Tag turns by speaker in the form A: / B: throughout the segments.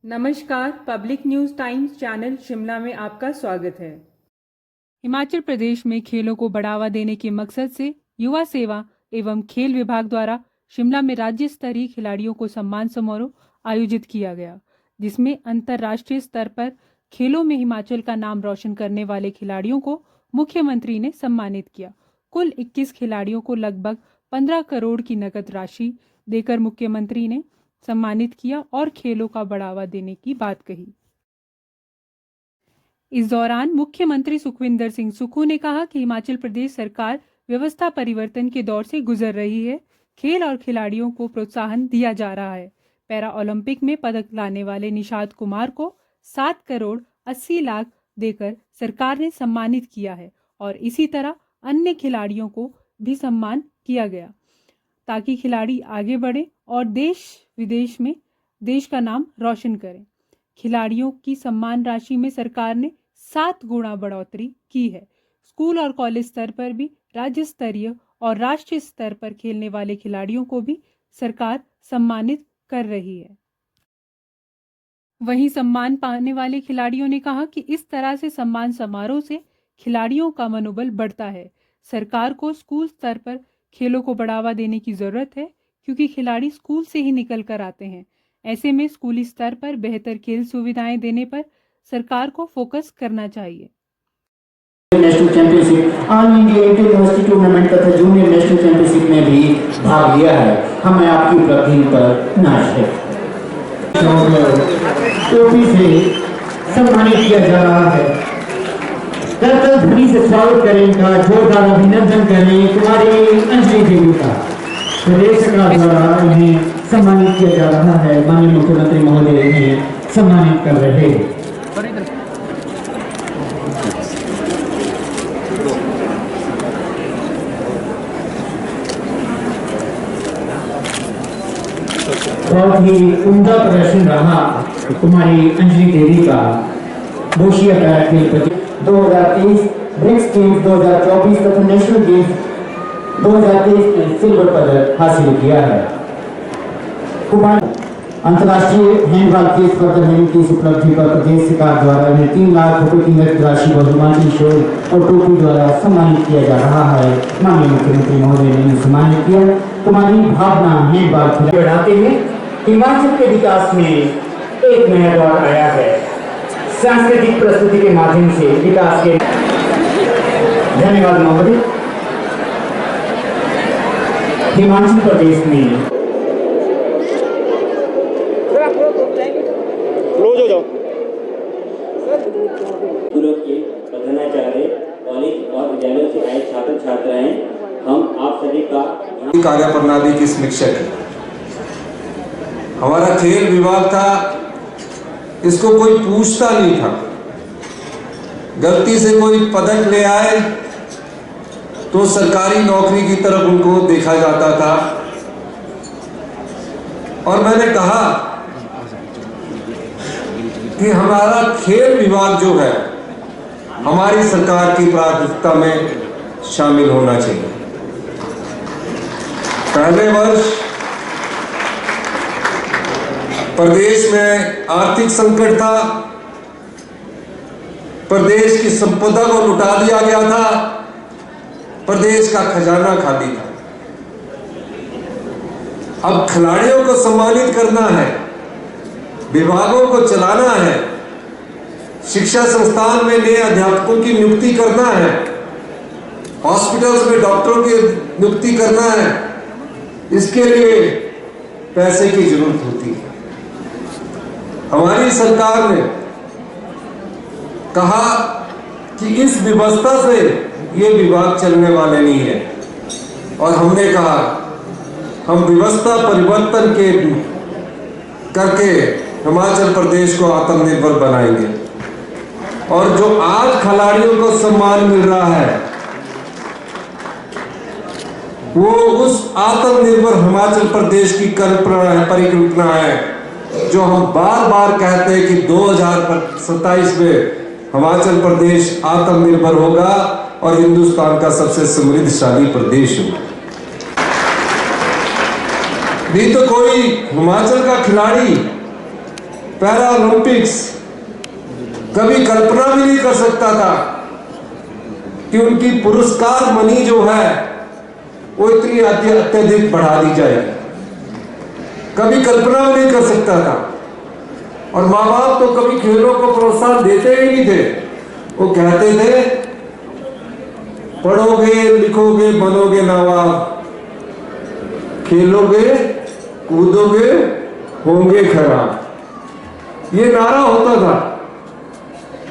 A: नमस्कार, public news times channel Shimla में आपका स्वागत है। हिमाचल प्रदेश में खेलों को बढ़ावा देने के मकसद से युवा सेवा एवं खेल विभाग द्वारा शिमला में राज्य स्तरीय खिलाड़ियों को सम्मान समारोह आयोजित किया गया, जिसमें अंतर्राष्ट्रीय स्तर पर खेलों में हिमाचल का नाम रोशन करने वाले खिलाड़ियों को मुख्यमंत्री ने सम्मानित किया। कुल 21 खिलाड़ियों को लगभग 15 करोड़ की नकद राशि देकर मुख्यमंत्री ने सम्मानित किया और खेलों का बढ़ावा देने की बात कही। इस दौरान मुख्यमंत्री सुखविंदर सिंह सुक्खू ने कहा कि हिमाचल प्रदेश सरकार व्यवस्था परिवर्तन के दौर से गुजर रही है। खेल और खिलाड़ियों को प्रोत्साहन दिया जा रहा है। पैरा ओलंपिक में पदक लाने वाले निशांत कुमार को 7 करोड़ 80 लाख देकर सरकार ने सम्मानित किया है और इसी तरह अन्य खिलाड़ियों को भी सम्मान किया गया ताकि खिलाड़ी आगे बढ़े और देश विदेश में देश का नाम रोशन करें। खिलाड़ियों की सम्मान राशि में सरकार ने 7 गुना बढ़ोतरी की है। स्कूल और कॉलेज स्तर पर भी राज्य स्तरीय और राष्ट्रीय स्तर पर खेलने वाले खिलाड़ियों को भी सरकार सम्मानित कर रही है। वहीं सम्मान पाने वाले खिलाड़ियों ने कहा कि इस तरह से सम्मान समारोह से खिलाड़ियों का मनोबल बढ़ता है। सरकार को स्कूल स्तर पर खेलों को बढ़ावा देने की जरूरत है, क्योंकि खिलाड़ी स्कूल से ही निकल कर आते हैं। ऐसे में स्कूली स्तर पर बेहतर खेल सुविधाएं देने पर सरकार को फोकस करना चाहिए।
B: National championship, all India university tournament तथा जूनियर नेशनल चैंपियनशिप में भी भाग लिया है। हमें आपकी उपलब्धि पर नाज है। टोपी से सम्मानित किया जा रहा है। करतल ध्वनि से स्वागत करें, इनका जोरदार अभिनंदन करें कुमारी अंजलि देवी का। प्रदेश सरकार द्वारा इन्हें सम्मानित किया जा रहा है। माननीय मुख्यमंत्री महोदय इन्हें सम्मानित कर रहे हैं। बहुत ही उम्दा प्रदर्शन रहा कुमारी अंजलि देवी का। बोशिया पैरा खेल 2023 ब्रिक्स गेम्स 2024 तथा नेशनल गेम्स 2023 में सिल्वर पदक हासिल किया है। कुमार अंतर्राष्ट्रीय हैंडबॉल केस स्पर्धा की इस उपलब्धि पर प्रदेश सरकार द्वारा इन्हें 3 लाख रुपए की नकद राशि व रोमांचक शो और टोपी द्वारा सम्मानित किया जा रहा है। माननीय मुख्यमंत्री महोदय ने सम्मानित किया। कुमारी भावना हैंडबॉल खेल बढ़ाते हैं। हिमाचल के विकास में एक नया दौर आया है। सांस्कृतिक प्रस्तुति के माध्यम से विकास के धन्यवाद महोदय। हिमाचल प्रदेश में
C: क्लोज हो जाओ।
D: के प्रधानाचार्य कॉलेज और विद्यालयों से आए छात्र छात्राएं, हम आप सभी का
C: कार्य प्रणाली की समीक्षा की। हमारा खेल विभाग था, इसको कोई पूछता नहीं था। गलती से कोई पदक ले आए तो सरकारी नौकरी की तरफ उनको देखा जाता था। और मैंने कहा कि हमारा खेल विभाग जो है हमारी सरकार की प्राथमिकता में शामिल होना चाहिए। पहले वर्ष प्रदेश में आर्थिक संकट था, प्रदेश की संपदा को लुटा दिया गया था, प्रदेश का खजाना खाली था। अब खिलाड़ियों को सम्मानित करना है, विभागों को चलाना है, शिक्षा संस्थान में नए अध्यापकों की नियुक्ति करना है, हॉस्पिटल्स में डॉक्टरों की नियुक्ति करना है। इसके लिए पैसे की जरूरत होती है। हमारी सरकार ने कहा कि इस व्यवस्था से ये विभाग चलने वाले नहीं है, और हमने कहा हम व्यवस्था परिवर्तन के करके हिमाचल प्रदेश को आत्मनिर्भर बनाएंगे। और जो आज खिलाड़ियों को सम्मान मिल रहा है वो उस आत्मनिर्भर हिमाचल प्रदेश की कल्पना है, परिकल्पना है, जो हम बार बार कहते हैं कि 2027 में हिमाचल प्रदेश आत्मनिर्भर होगा और हिंदुस्तान का सबसे समृद्धशाली प्रदेश होगा। नहीं तो कोई हिमाचल का खिलाड़ी पैरा ओलंपिक्स कभी कल्पना भी नहीं कर सकता था कि उनकी पुरस्कार मनी जो है वो इतनी अत्यधिक बढ़ा दी जाएगी। कभी कल्पना भी नहीं कर सकता था। और माँ बाप तो कभी खेलों को प्रोत्साहन देते ही नहीं थे। वो कहते थे पढ़ोगे लिखोगे बनोगे नवाब, खेलोगे कूदोगे होंगे खराब। ये नारा होता था।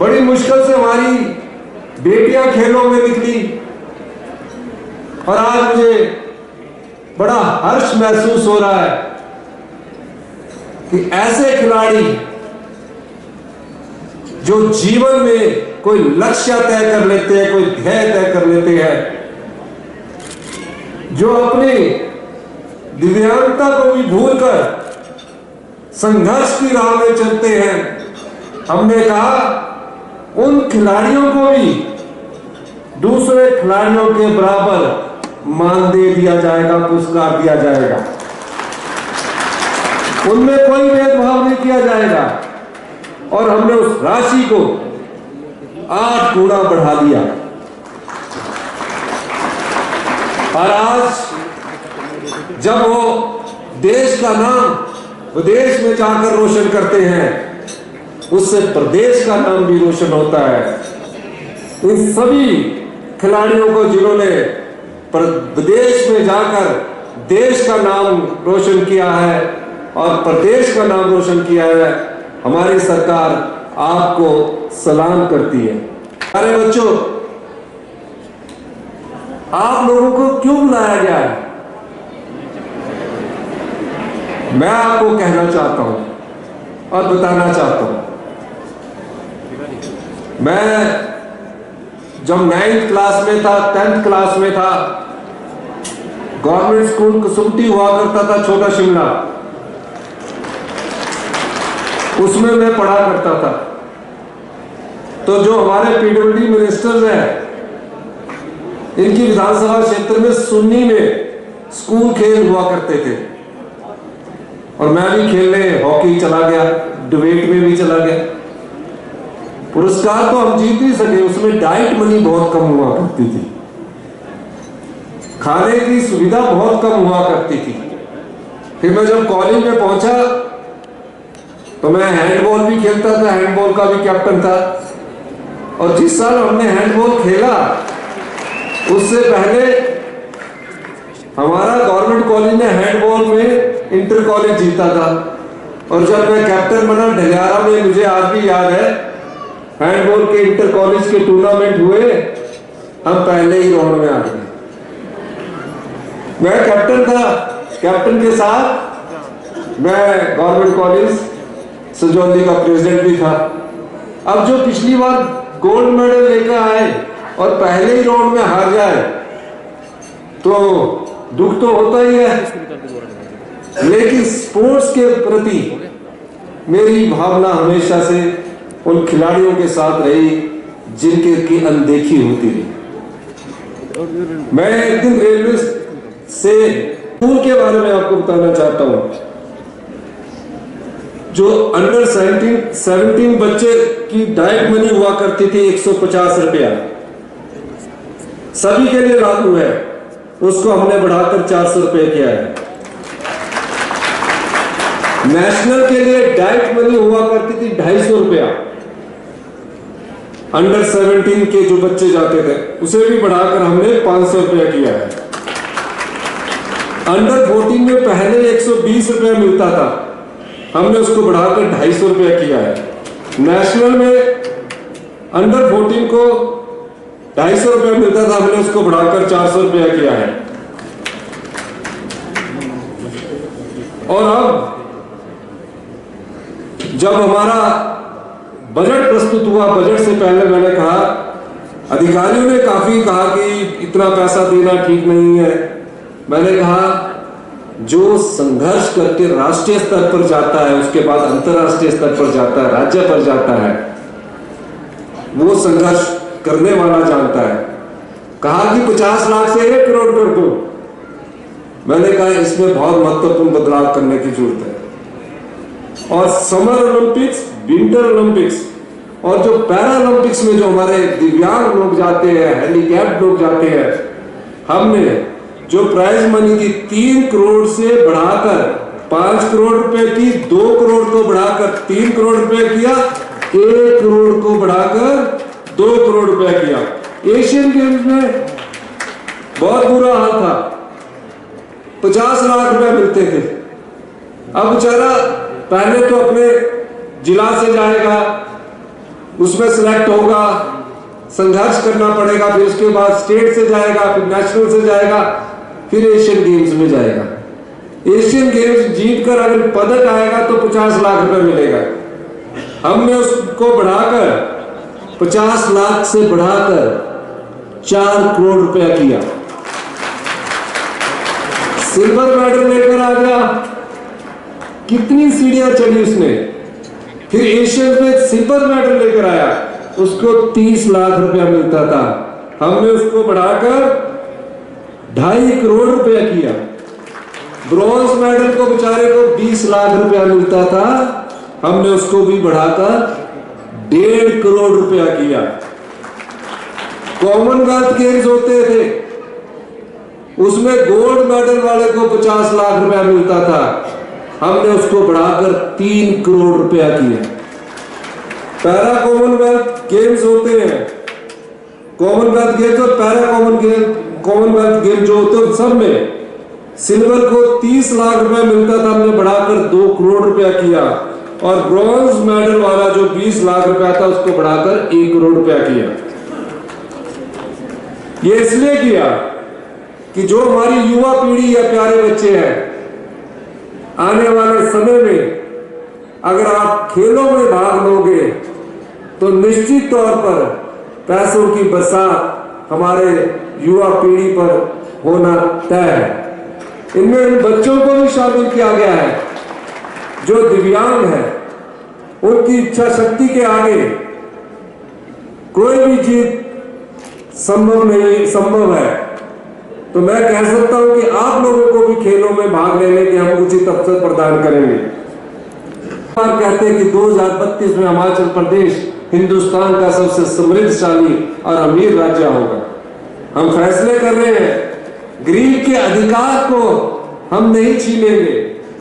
C: बड़ी मुश्किल से हमारी बेटियां खेलों में निकली और आज मुझे बड़ा हर्ष महसूस हो रहा है कि ऐसे खिलाड़ी जो जीवन में कोई लक्ष्य तय कर लेते हैं, कोई ध्येय तय कर लेते हैं, जो अपनी दिव्यांगता को भी भूलकर संघर्ष की राह में चलते हैं। हमने कहा उन खिलाड़ियों को भी दूसरे खिलाड़ियों के बराबर मानदेय दिया जाएगा, पुरस्कार दिया जाएगा। उनमें कोई भेदभाव नहीं किया जाएगा। और हमने उस राशि को 8 गुना बढ़ा दिया। और आज जब वो देश का नाम विदेश में जाकर रोशन करते हैं, उससे प्रदेश का नाम भी रोशन होता है। इन सभी खिलाड़ियों को जिन्होंने विदेश में जाकर देश का नाम रोशन किया है और प्रदेश का नाम रोशन किया है, हमारी सरकार आपको सलाम करती है। अरे बच्चों, आप लोगों को क्यों बुलाया गया है? मैं आपको कहना चाहता हूं और बताना चाहता हूं। मैं जब 9th क्लास में था, 10th क्लास में था, गवर्नमेंट स्कूल कसुमती हुआ करता था, छोटा शिमला, उसमें मैं पढ़ा करता था। तो जो हमारे पीडब्ल्यूडी मिनिस्टर्स हैं, इनकी विधानसभा क्षेत्र में सुन्नी में स्कूल खेल हुआ करते थे और मैं भी खेलने हॉकी चला गया, डिबेट में भी चला गया। पुरस्कार तो हम जीत नहीं सके, उसमें डाइट मनी बहुत कम हुआ करती थी, खाने की सुविधा बहुत कम हुआ करती थी। फिर मैं जब कॉलेज में पहुंचा तो मैं हैंडबॉल भी खेलता था, हैंडबॉल का भी कैप्टन था। और जिस साल हमने हैंडबॉल खेला उससे पहले हमारा गवर्नमेंट कॉलेज ने हैंडबॉल में इंटर कॉलेज जीता था। और जब मैं कैप्टन बना ढलियारा में, मुझे आज भी याद है, हैंडबॉल के इंटर कॉलेज के टूर्नामेंट हुए, हम पहले ही राउंड में आ गए। मैं कैप्टन था, कैप्टन के साथ मैं गवर्नमेंट कॉलेज सजौली का प्रेसिडेंट भी था। अब जो पिछली बार गोल्ड मेडल लेकर आए और पहले ही राउंड में हार जाए तो दुख तो होता ही है। लेकिन स्पोर्ट्स के प्रति मेरी भावना हमेशा से उन खिलाड़ियों के साथ रही जिनके की अनदेखी होती रही। मैं एक दिन रेलवे से स्कूल के बारे में आपको बताना चाहता हूं। जो अंडर 17 बच्चे की डाइट मनी हुआ करती थी 150 रुपया, सभी के लिए लागू है, उसको हमने बढ़ाकर 400 रुपये किया है। नेशनल के लिए डाइट मनी हुआ करती थी 250 रुपया, अंडर 17 के जो बच्चे जाते थे उसे भी बढ़ाकर हमने 500 रुपया किया है। अंडर 14 में पहले 120 रुपया मिलता था, हमने उसको बढ़ाकर 250 रुपया किया है। नेशनल में अंडर 14 को 250 रुपया मिलता था, हमने उसको बढ़ाकर 400 रुपया किया है। और अब जब हमारा बजट प्रस्तुत हुआ, बजट से पहले मैंने कहा, अधिकारियों ने काफी कहा कि इतना पैसा देना ठीक नहीं है। मैंने कहा जो संघर्ष करके राष्ट्रीय स्तर पर जाता है, उसके बाद अंतरराष्ट्रीय स्तर पर जाता है, राज्य पर जाता है, वो संघर्ष करने वाला जानता है। कहा कि 50 लाख से 1 करोड़ कर दो। मैंने कहा इसमें बहुत महत्वपूर्ण बदलाव करने की जरूरत है। और समर ओलंपिक्स, विंटर ओलंपिक्स और जो पैरा ओलंपिक्स में जो हमारे दिव्यांग लोग जाते हैं, हैंडीकैप्ड लोग जाते हैं, हमने जो प्राइज मनी थी 3 करोड़ से बढ़ाकर 5 करोड़ रुपए की, 2 करोड़ को बढ़ाकर 3 करोड़ रुपए किया, 1 करोड़ को बढ़ाकर 2 करोड़ रुपए किया। एशियन गेम्स में बहुत बुरा हाल था, 50 लाख रुपए मिलते थे। अब बेचारा पहले तो अपने जिला से जाएगा, उसमें सिलेक्ट होगा, संघर्ष करना पड़ेगा, फिर उसके बाद स्टेट से जाएगा, फिर नेशनल से जाएगा, फिर एशियन गेम्स में जाएगा। एशियन गेम्स जीतकर अगर पदक आएगा तो 50 लाख रुपए मिलेगा। हमने उसको बढ़ाकर 50 लाख से बढ़ाकर 4 करोड़ रुपया किया। सिल्वर मेडल लेकर आ गया, कितनी सीढ़ियां चढ़ी उसने। फिर एशियन में सिल्वर मेडल लेकर आया, उसको 30 लाख रुपया मिलता था, हमने उसको बढ़ाकर 2.5 करोड़ रुपया किया। ब्रॉन्ज मेडल को बेचारे को 20 लाख रुपया मिलता था, हमने उसको भी बढ़ाकर 1.5 करोड़ रुपया किया। कॉमनवेल्थ गेम्स होते थे, उसमें गोल्ड मेडल वाले को 50 लाख रुपया मिलता था, हमने उसको बढ़ाकर 3 करोड़ रुपया किया। पैरा कॉमनवेल्थ गेम्स होते हैं, कॉमनवेल्थ गेम्स और पैरा कॉमनवेल्थ गेम जो होते हैं सब में सिल्वर को 30 लाख रुपया मिलता था, हमने बढ़ाकर 2 करोड़ रुपया किया। और ब्रॉन्ज मेडल वाला जो 20 लाख रुपया था उसको बढ़ाकर 1 करोड़ रुपया किया। ये इसलिए किया कि जो हमारी युवा पीढ़ी या प्यारे बच्चे हैं, आने वाले समय में अगर आप खेलों में भाग लोगे तो निश्चित तौर पर पैसों की बरसात हमारे युवा पीढ़ी पर होना तय है। इनमें इन बच्चों को भी शामिल किया गया है जो दिव्यांग है। उनकी इच्छा शक्ति के आगे कोई भी चीज संभव है। तो मैं कह सकता हूं कि आप लोगों को भी खेलों में भाग लेने के हम उचित अवसर प्रदान करेंगे। कहते हैं कि 2032 में हिमाचल प्रदेश हिंदुस्तान का सबसे समृद्धशाली और अमीर राज्य होगा। हम फैसले कर रहे हैं, गरीब के अधिकार को हम नहीं छीनेंगे,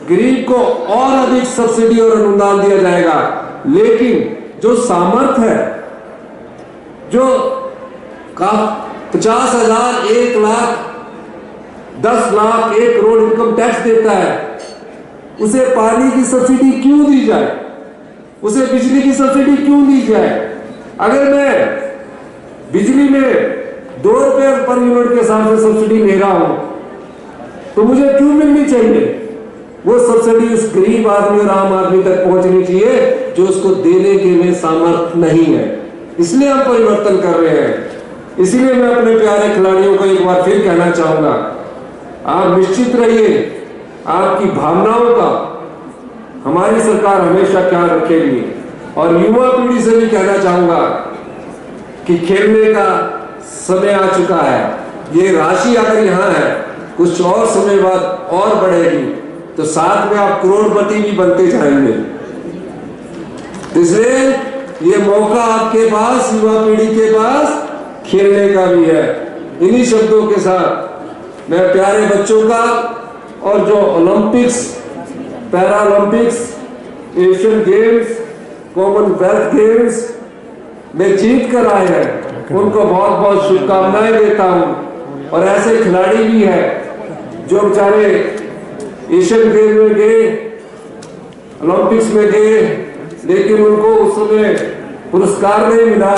C: गरीब को और अधिक सब्सिडी और अनुदान दिया जाएगा, लेकिन जो सामर्थ्य है, जो 50,000, 1 लाख, 10 लाख, 1 करोड़ इनकम टैक्स देता है, उसे पानी की सब्सिडी क्यों दी जाए, उसे बिजली की सब्सिडी क्यों दी जाए। अगर मैं बिजली में 2 रुपए पर यूनिट के हिसाब से सब्सिडी ले रहा हूं तो मुझे क्यों मिलनी चाहिए। वो सब्सिडी उस गरीब आदमी और आम आदमी तक पहुंचनी चाहिए जो उसको देने के लिए सामर्थ्य नहीं है। इसलिए हम परिवर्तन कर रहे हैं। इसीलिए मैं अपने प्यारे खिलाड़ियों को एक बार फिर कहना चाहूंगा, आप निश्चित रहिए, आपकी भावनाओं का हमारी सरकार हमेशा ख्याल रखेगी। और युवा पीढ़ी से भी कहना चाहूंगा कि खेलने का समय आ चुका है। ये राशि अगर यहाँ है, कुछ और समय बाद और बढ़ेगी तो साथ में आप करोड़पति भी बनते जाएंगे। इसलिए ये मौका आपके पास, युवा पीढ़ी के पास खेलने का भी है। इन्हीं शब्दों के साथ मैं प्यारे बच्चों का और जो Olympics, para Olympics, Asian games, Commonwealth games में जीत कर आए हैं, उनको बहुत बहुत शुभकामनाएं देता हूं। और ऐसे खिलाड़ी भी हैं जो बेचारे एशियन गेम में गए, ओलंपिक्स में गए, लेकिन उनको उस समय पुरस्कार नहीं मिला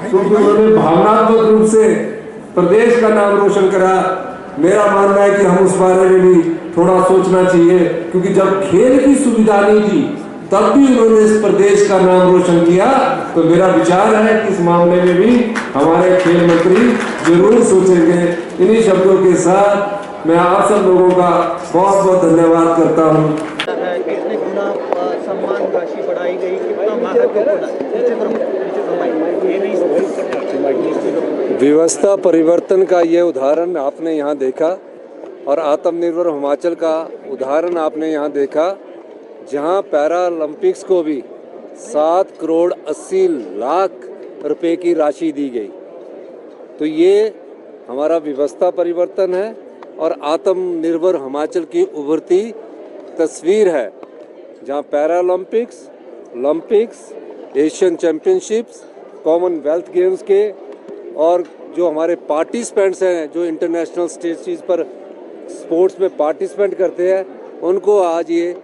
C: क्योंकि उन्होंने भावनात्मक रूप से प्रदेश का नाम रोशन करा। मेरा मानना है कि हम उस बारे में भी थोड़ा सोचना चाहिए, क्योंकि जब खेल की सुविधा नहीं थी तब भी उन्होंने इस प्रदेश का नाम रोशन किया। तो मेरा विचार है कि इस मामले में भी हमारे खेल मंत्री जरूर सोचेंगे। इन्हीं शब्दों के साथ मैं आप सब लोगों का बहुत बहुत धन्यवाद करता हूँ।
E: कितने गुना सम्मान राशि बढ़ाई गई, कितना महत्वपूर्ण
C: व्यवस्था परिवर्तन का ये उदाहरण आपने यहाँ देखा और आत्मनिर्भर हिमाचल का उदाहरण आपने यहाँ देखा। जहां पैरा ओलंपिक्स को भी 7 करोड़ 80 लाख रुपए की राशि दी गई। तो ये हमारा व्यवस्था परिवर्तन है और आत्मनिर्भर हिमाचल की उभरती तस्वीर है, जहां para Olympics, Asian championships, Commonwealth games के और जो हमारे पार्टिसिपेंट्स हैं जो इंटरनेशनल स्टेजेस पर स्पोर्ट्स में पार्टिसिपेंट करते हैं, उनको आज ये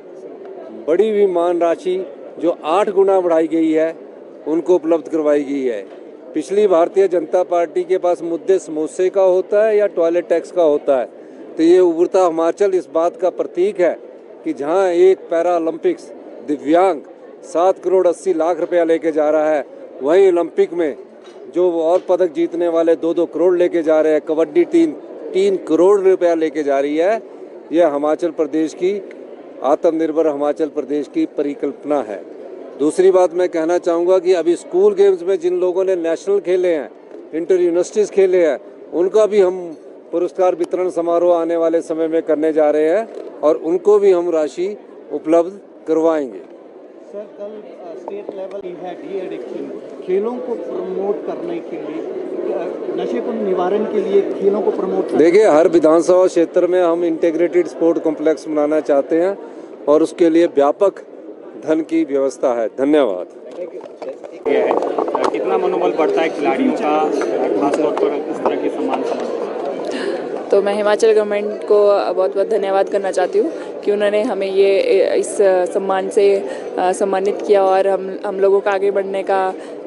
C: बड़ी हुई मान राशि जो 8 गुना बढ़ाई गई है उनको उपलब्ध करवाई गई है। पिछली भारतीय जनता पार्टी के पास मुद्दे समोसे का होता है या टॉयलेट टैक्स का होता है, तो ये उभरता हिमाचल इस बात का प्रतीक है कि जहां एक पैरा ओलंपिक्स दिव्यांग 7 करोड़ 80 लाख रुपया लेके जा रहा है, वहीं ओलंपिक में जो और पदक जीतने वाले 2-2 करोड़ लेके जा रहे हैं, कबड्डी टीम 3 करोड़ रुपया लेके जा रही है। यह हिमाचल प्रदेश की आत्मनिर्भर हिमाचल प्रदेश की परिकल्पना है। दूसरी बात मैं कहना चाहूँगा कि अभी स्कूल गेम्स में जिन लोगों ने नेशनल खेले हैं, इंटर यूनिवर्सिटीज़ खेले हैं, उनका भी हम पुरस्कार वितरण समारोह आने वाले समय में करने जा रहे हैं और उनको भी हम राशि उपलब्ध करवाएंगे।
E: सर, कल स्टेट लेवल डी एडिक्शन खेलों को प्रमोट करने के लिए, नशे को निवारण के लिए खेलों को प्रमोट
C: देखिए, हर विधानसभा क्षेत्र में हम इंटीग्रेटेड स्पोर्ट कॉम्प्लेक्स बनाना चाहते हैं और उसके लिए व्यापक धन की व्यवस्था है। धन्यवाद।
F: कितना मनोबल बढ़ता है खिलाड़ियों का, खासतौर पर इस तरह के सम्मान समारोह?
G: तो मैं हिमाचल गवर्नमेंट को बहुत बहुत धन्यवाद करना चाहती हूँ कि उन्होंने हमें ये इस सम्मान से सम्मानित किया और हम लोगों का आगे बढ़ने का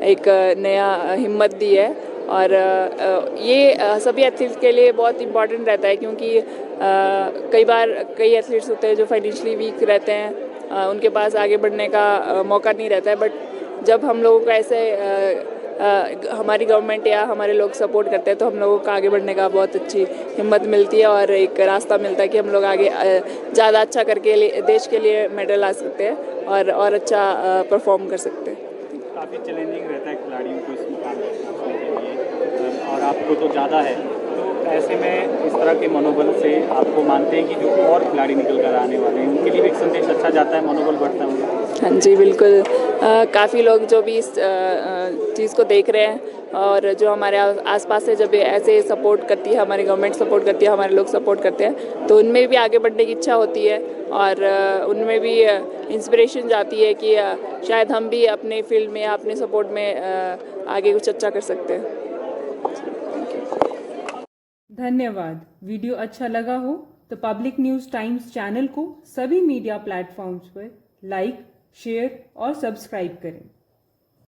G: एक नया हिम्मत दी है। और ये सभी एथलीट्स के लिए बहुत इम्पॉर्टेंट रहता है, क्योंकि कई बार कई एथलीट्स होते हैं जो फाइनेंशियली वीक रहते हैं, उनके पास आगे बढ़ने का मौका नहीं रहता है। बट जब हम लोगों को ऐसे हमारी गवर्नमेंट या हमारे लोग सपोर्ट करते हैं तो हम लोगों को आगे बढ़ने का बहुत अच्छी हिम्मत मिलती है और एक रास्ता मिलता है कि हम लोग आगे ज़्यादा अच्छा करके देश के लिए मेडल ला सकते हैं और अच्छा परफॉर्म कर सकते हैं।
F: काफ़ी चैलेंजिंग रहता है खिलाड़ियों को इस मुकाम तक पहुंचने के लिए, और आपको तो ज़्यादा है, तो ऐसे में इस तरह के मनोबल से आपको मानते हैं कि जो और खिलाड़ी निकल कर आने वाले हैं उनके लिए भी एक संदेश अच्छा जाता है, मनोबल बढ़ता है उनका?
G: हाँ जी, बिल्कुल। काफ़ी लोग जो भी इस चीज़ को देख रहे हैं और जो हमारे आसपास से जब ऐसे सपोर्ट करती है, हमारी गवर्नमेंट सपोर्ट करती है, हमारे लोग सपोर्ट करते हैं, तो उनमें भी आगे बढ़ने की इच्छा होती है और उनमें भी इंस्पिरेशन जाती है कि शायद हम भी अपने फील्ड में या अपने सपोर्ट में आगे कुछ अच्छा कर सकते हैं।
A: धन्यवाद। वीडियो अच्छा लगा हो तो पब्लिक न्यूज़ टाइम्स चैनल को सभी मीडिया प्लेटफॉर्म्स पर लाइक, शेयर और सब्सक्राइब करें।